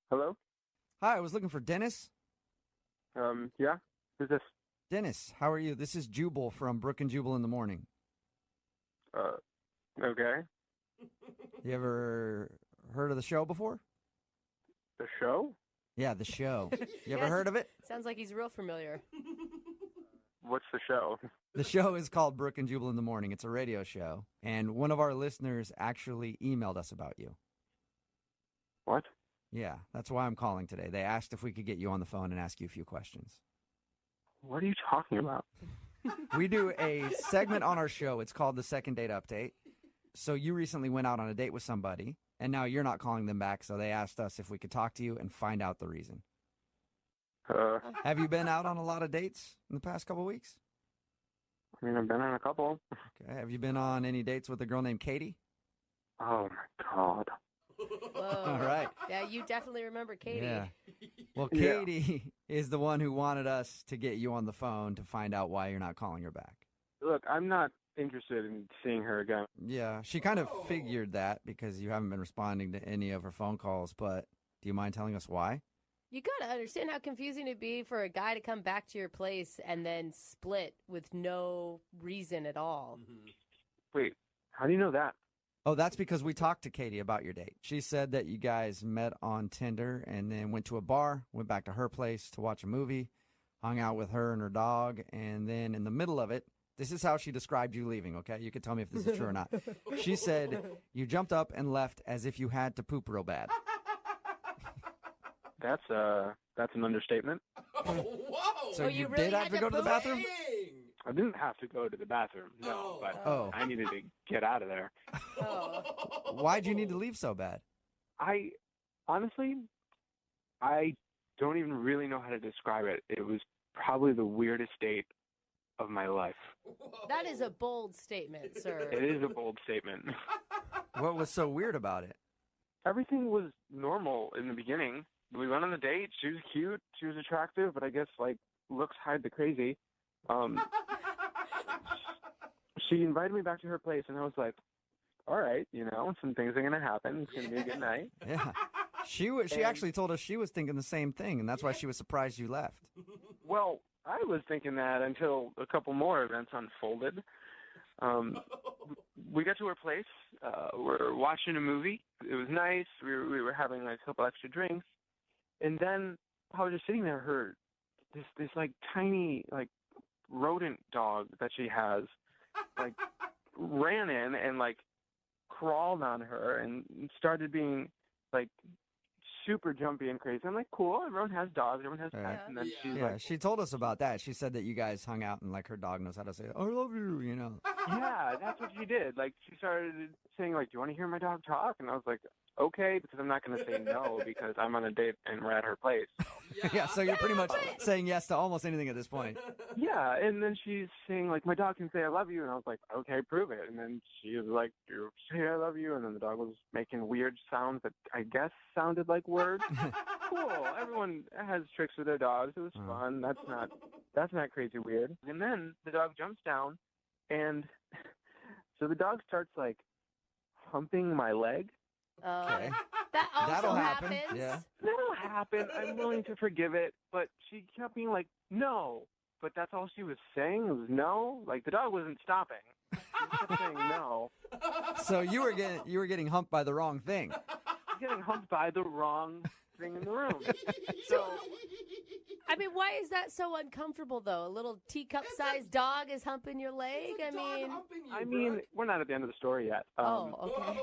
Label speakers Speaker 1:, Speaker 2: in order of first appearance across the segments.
Speaker 1: Hello?
Speaker 2: Hi, I was looking for Dennis.
Speaker 1: Yeah? Who's this?
Speaker 2: Dennis, how are you? This is Jubal from Brooke and Jubal in the Morning.
Speaker 1: Okay.
Speaker 2: You ever heard of the show before?
Speaker 1: The show?
Speaker 2: Yeah, the show. You ever
Speaker 3: Yes.
Speaker 2: heard of it?
Speaker 3: Sounds like he's real familiar.
Speaker 1: What's the show?
Speaker 2: The show is called Brooke and Jubal in the Morning. It's a radio show. And one of our listeners actually emailed us about you.
Speaker 1: What?
Speaker 2: Yeah, that's why I'm calling today. They asked if we could get you on the phone and ask you a few questions.
Speaker 1: What are you talking about?
Speaker 2: We do a segment on our show. It's called the Second Date Update. So you recently went out on a date with somebody, and now you're not calling them back, so they asked us if we could talk to you and find out the reason. Have you been out on a lot of dates in the past couple of weeks?
Speaker 1: I mean, I've been on a couple.
Speaker 2: Okay. Have you been on any dates with a girl named Katie?
Speaker 1: Oh, my God.
Speaker 3: Whoa.
Speaker 2: All right.
Speaker 3: Yeah, you definitely remember Katie.
Speaker 2: Yeah. Well,
Speaker 1: Yeah.
Speaker 2: Katie is the one who wanted us to get you on the phone to find out why you're not calling her back.
Speaker 1: Look, I'm not interested in seeing her again.
Speaker 2: Yeah, she kind of figured that because you haven't been responding to any of her phone calls, but do you mind telling us why?
Speaker 3: You gotta understand how confusing it'd be for a guy to come back to your place and then split with no reason at all.
Speaker 1: Wait, how do you know that?
Speaker 2: Oh, that's because we talked to Katie about your date. She said that you guys met on Tinder and then went to a bar, went back to her place to watch a movie, hung out with her and her dog, and then in the middle of it, this is how she described you leaving, okay? You can tell me if this is true or not. She said you jumped up and left as if you had to poop real bad.
Speaker 1: That's an understatement.
Speaker 4: Whoa!
Speaker 2: So
Speaker 3: you
Speaker 2: you
Speaker 3: really
Speaker 2: did have
Speaker 3: had
Speaker 2: to
Speaker 3: to
Speaker 2: go to the
Speaker 3: poop?
Speaker 2: bathroom?
Speaker 4: Dang!
Speaker 1: I didn't have to go to the bathroom, no, but
Speaker 2: Oh.
Speaker 1: I needed to get out of there.
Speaker 3: Oh.
Speaker 2: Why'd you need to leave so bad?
Speaker 1: Honestly, I don't even really know how to describe it. It was probably the weirdest date of my life.
Speaker 3: That is a bold statement, sir.
Speaker 1: It is a bold statement.
Speaker 2: What was so weird about it?
Speaker 1: Everything was normal in the beginning. We went on the date. She was cute. She was attractive, but I guess, like, looks hide the crazy. She invited me back to her place, and I was like, all right, some things are going to happen. It's going to be a good night.
Speaker 2: Yeah. She
Speaker 1: And-
Speaker 2: actually told us she was thinking the same thing, and that's why she was surprised you left.
Speaker 1: Well, I was thinking that until a couple more events unfolded. We got to her place. We're watching a movie. It was nice. We were having like a couple extra drinks, and then I was just sitting there. Her this like tiny like rodent dog that she has like ran in and like crawled on her and started being like super jumpy and crazy. I'm like, cool. Everyone has dogs. Everyone has pets.
Speaker 2: Right.
Speaker 1: And then she's
Speaker 2: Yeah,
Speaker 1: like,
Speaker 2: she told us about that. She said that you guys hung out and like her dog knows how to say, I love you,
Speaker 1: yeah, that's what she did. Like, she started saying, like, do you want to hear my dog talk? And I was like, okay, because I'm not going to say no because I'm on a date and we're at her place.
Speaker 2: Yeah, so you're pretty much saying yes to almost anything at this point.
Speaker 1: Yeah, and then she's saying, like, my dog can say I love you. And I was like, okay, prove it. And then she was like, you say I love you. And then the dog was making weird sounds that I guess sounded like words. Cool. Everyone has tricks with their dogs. It was fun. That's not crazy weird. And then the dog jumps down, and so the dog starts, like, humping my leg.
Speaker 2: Okay.
Speaker 3: That also
Speaker 2: That'll happen.
Speaker 3: happens.
Speaker 2: Yeah.
Speaker 1: That'll happen. I'm willing to forgive it. But she kept being like, no. But that's all she was saying was no. Like, the dog wasn't stopping. She kept saying no.
Speaker 2: So you were getting humped by the wrong thing.
Speaker 1: Getting humped by the wrong thing in the room. So,
Speaker 3: I mean, why is that so uncomfortable, though? A little teacup-sized dog is humping your leg?
Speaker 1: I mean, we're not at the end of the story yet.
Speaker 3: Okay.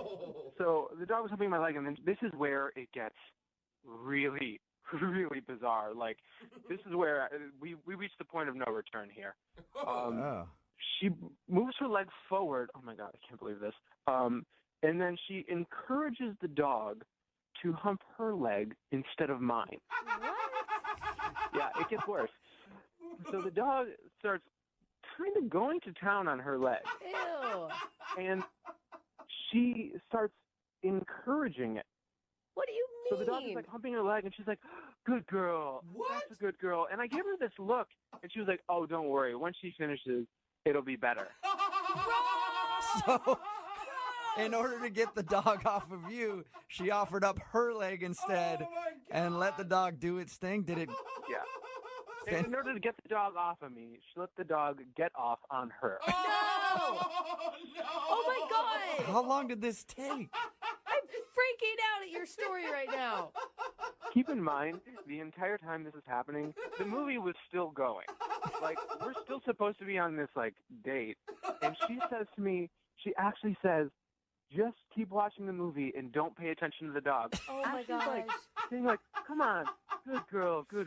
Speaker 1: So the dog was humping my leg, and then this is where it gets really, really bizarre. Like, this is where we reached the point of no return here.
Speaker 2: Oh.
Speaker 1: She moves her leg forward. Oh, my God, I can't believe this. And then she encourages the dog to hump her leg instead of mine.
Speaker 3: What?
Speaker 1: Yeah, it gets worse. So the dog starts kind of going to town on her leg.
Speaker 3: Ew.
Speaker 1: And she starts encouraging it.
Speaker 3: What do you
Speaker 1: So
Speaker 3: mean?
Speaker 1: the dog is like humping her leg, and she's like, good girl.
Speaker 4: What?
Speaker 1: That's a good girl. And I gave her this look, and she was like, oh, don't worry. Once she finishes, it'll be better.
Speaker 2: So in order to get the dog off of you, she offered up her leg instead and let the dog do its thing. Did it?
Speaker 1: Yeah. In order to get the dog off of me, she let the dog get off on her.
Speaker 3: No! Oh my God!
Speaker 2: How long did this take?
Speaker 3: I'm freaking out at your story right now.
Speaker 1: Keep in mind, the entire time this is happening, the movie was still going. Like, we're still supposed to be on this, like, date. And she says to me, she actually says, just keep watching the movie and don't pay attention to the dog.
Speaker 3: Oh my
Speaker 1: She's
Speaker 3: gosh.
Speaker 1: like, saying like, come on, good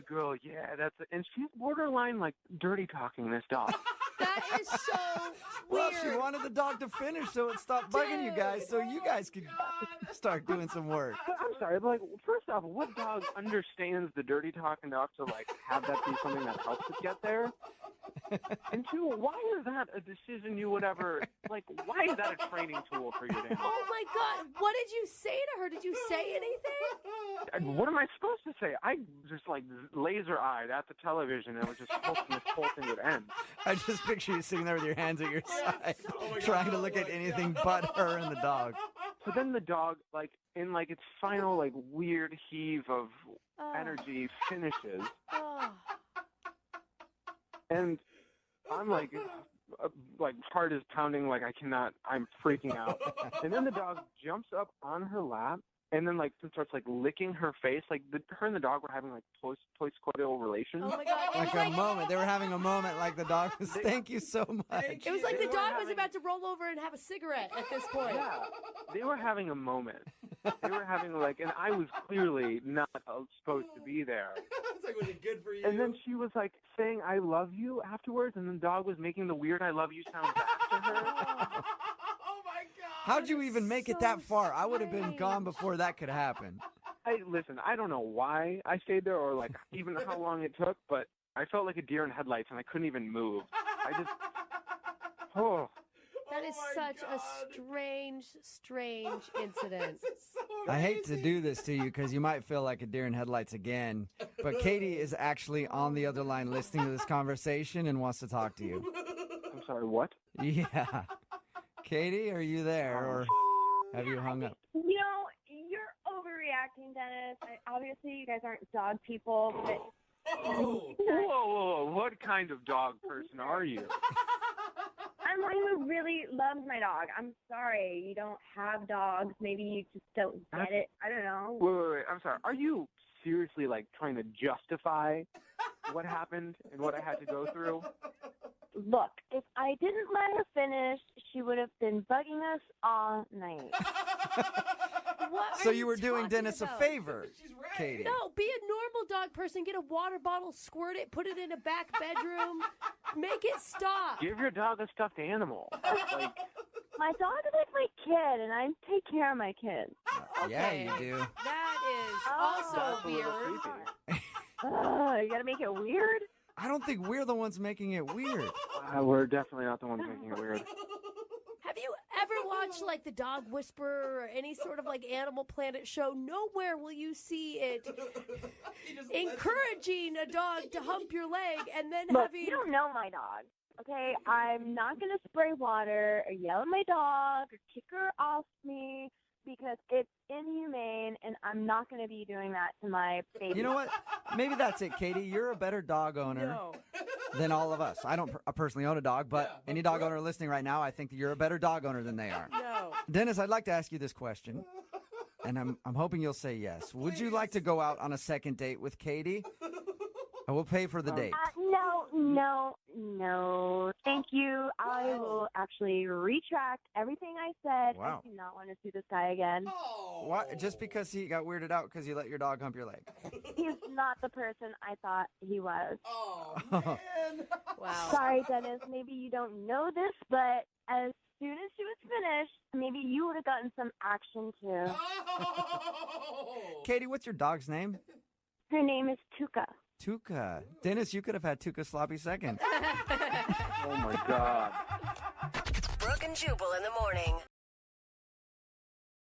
Speaker 1: girl, yeah, that's it. And she's borderline, like, dirty talking this dog.
Speaker 3: That is so
Speaker 2: Well,
Speaker 3: weird.
Speaker 2: she wanted the dog to finish so it stopped bugging you guys, so you guys could start doing some work.
Speaker 1: But I'm sorry, but, like, first off, what dog understands the dirty talk enough to, like, have that be something that helps it get there? And two, why is that a decision you would ever, like, why is that a training tool for your animal?
Speaker 3: Oh my God. What did you say to her? Did you say anything?
Speaker 1: What am I supposed to say? I just, like, laser-eyed at the television and was just hoping this whole thing would end.
Speaker 2: I just picture you sitting there with your hands at your side, trying to look at anything but her and the dog.
Speaker 1: So then the dog, like, in, like, its final, like, weird heave of
Speaker 3: Oh.
Speaker 1: energy finishes.
Speaker 3: Oh.
Speaker 1: And I'm like heart is pounding, like I'm freaking out. And then the dog jumps up on her lap and then like starts like licking her face. Like her and the dog were having like post-coital relations.
Speaker 3: Oh my God.
Speaker 2: Like a moment. They were having a moment like the dog was, thank you so much.
Speaker 3: It was like the
Speaker 1: They were
Speaker 3: dog was
Speaker 1: having-
Speaker 3: about to roll over and have a cigarette at this point.
Speaker 1: Yeah, they were having a moment. They were having like, and I was clearly not supposed to be there.
Speaker 4: It's like, was it good for you?
Speaker 1: And then she was like saying "I love you" afterwards, and then the dog was making the weird "I love you" sound back to her.
Speaker 4: Oh my God.
Speaker 2: How'd you even make it that
Speaker 3: so
Speaker 2: far? I would have been
Speaker 3: strange.
Speaker 2: gone before that could happen.
Speaker 1: Listen, I don't know why I stayed there or like even how long it took, but I felt like a deer in headlights and I couldn't even move. Oh.
Speaker 3: That is
Speaker 4: Oh my
Speaker 3: such
Speaker 4: God.
Speaker 3: a strange incident.
Speaker 4: This is so
Speaker 2: I hate to
Speaker 4: amazing.
Speaker 2: do this to you because you might feel like a deer in headlights again, but Katie is actually on the other line listening to this conversation and wants to talk to you.
Speaker 1: I'm sorry, what?
Speaker 2: Yeah. Katie, are you there or have you hung up?
Speaker 5: You know, you're overreacting, Dennis. Obviously, you guys aren't dog people, but
Speaker 4: Oh.
Speaker 1: Whoa, what kind of dog person are you?
Speaker 5: I'm one who really loves my dog. I'm sorry you don't have dogs. Maybe you just don't get it. I don't know.
Speaker 1: Wait, I'm sorry. Are you seriously like trying to justify what happened and what I had to go through?
Speaker 5: Look, if I didn't let her finish, she would have been bugging us all night.
Speaker 3: What
Speaker 2: So
Speaker 3: are
Speaker 2: you were doing
Speaker 3: talking
Speaker 2: Dennis
Speaker 3: about?
Speaker 2: a favor,
Speaker 4: She's right.
Speaker 2: Katie.
Speaker 3: No, be a normal dog person. Get a water bottle, squirt it, put it in a back bedroom. Make it stop.
Speaker 1: Give your dog a stuffed animal. Like,
Speaker 5: My dog is like my kid, and I take care of my kids.
Speaker 2: Yeah,
Speaker 3: Okay.
Speaker 2: you do.
Speaker 3: That is
Speaker 5: Oh.
Speaker 3: also
Speaker 1: that's a little
Speaker 3: weird.
Speaker 1: creepy.
Speaker 5: You gotta make it weird?
Speaker 2: I don't think we're the ones making it weird.
Speaker 1: We're definitely not the ones making it weird.
Speaker 3: Have you ever watched like the Dog Whisperer or any sort of like Animal Planet show? Nowhere will you see it
Speaker 4: He just
Speaker 3: encouraging a dog to hump your leg and then
Speaker 5: Look,
Speaker 3: having.
Speaker 5: you don't know my dog, okay? I'm not going to spray water or yell at my dog or kick her off me because it's inhumane, and I'm not going to be doing that to my baby.
Speaker 2: You know what? Maybe that's it, Katie. You're a better dog owner
Speaker 3: No.
Speaker 2: than all of us. I don't personally own a dog, but
Speaker 4: Yeah, but
Speaker 2: any dog owner listening right now, I think that you're a better dog owner than they are.
Speaker 3: No.
Speaker 2: Dennis, I'd like to ask you this question, and I'm hoping you'll say yes. Would you like to go out on a second date with Katie? I will pay for the date.
Speaker 5: No. Thank you. I will actually retract everything I said.
Speaker 2: Wow.
Speaker 5: I do not want to see this guy again.
Speaker 4: Oh.
Speaker 2: Why? Just because he got weirded out because you let your dog hump your leg?
Speaker 5: He's not the person I thought he was.
Speaker 4: Oh, man.
Speaker 3: Wow.
Speaker 5: Sorry, Dennis. Maybe you don't know this, but as soon as she was finished, maybe you would have gotten some action too.
Speaker 4: Oh.
Speaker 2: Katie, what's your dog's name?
Speaker 5: Her name is Tuka.
Speaker 2: Tuka. Dennis, you could have had Tuka sloppy second.
Speaker 1: Oh my God.
Speaker 6: Brooke and Jubal in the morning.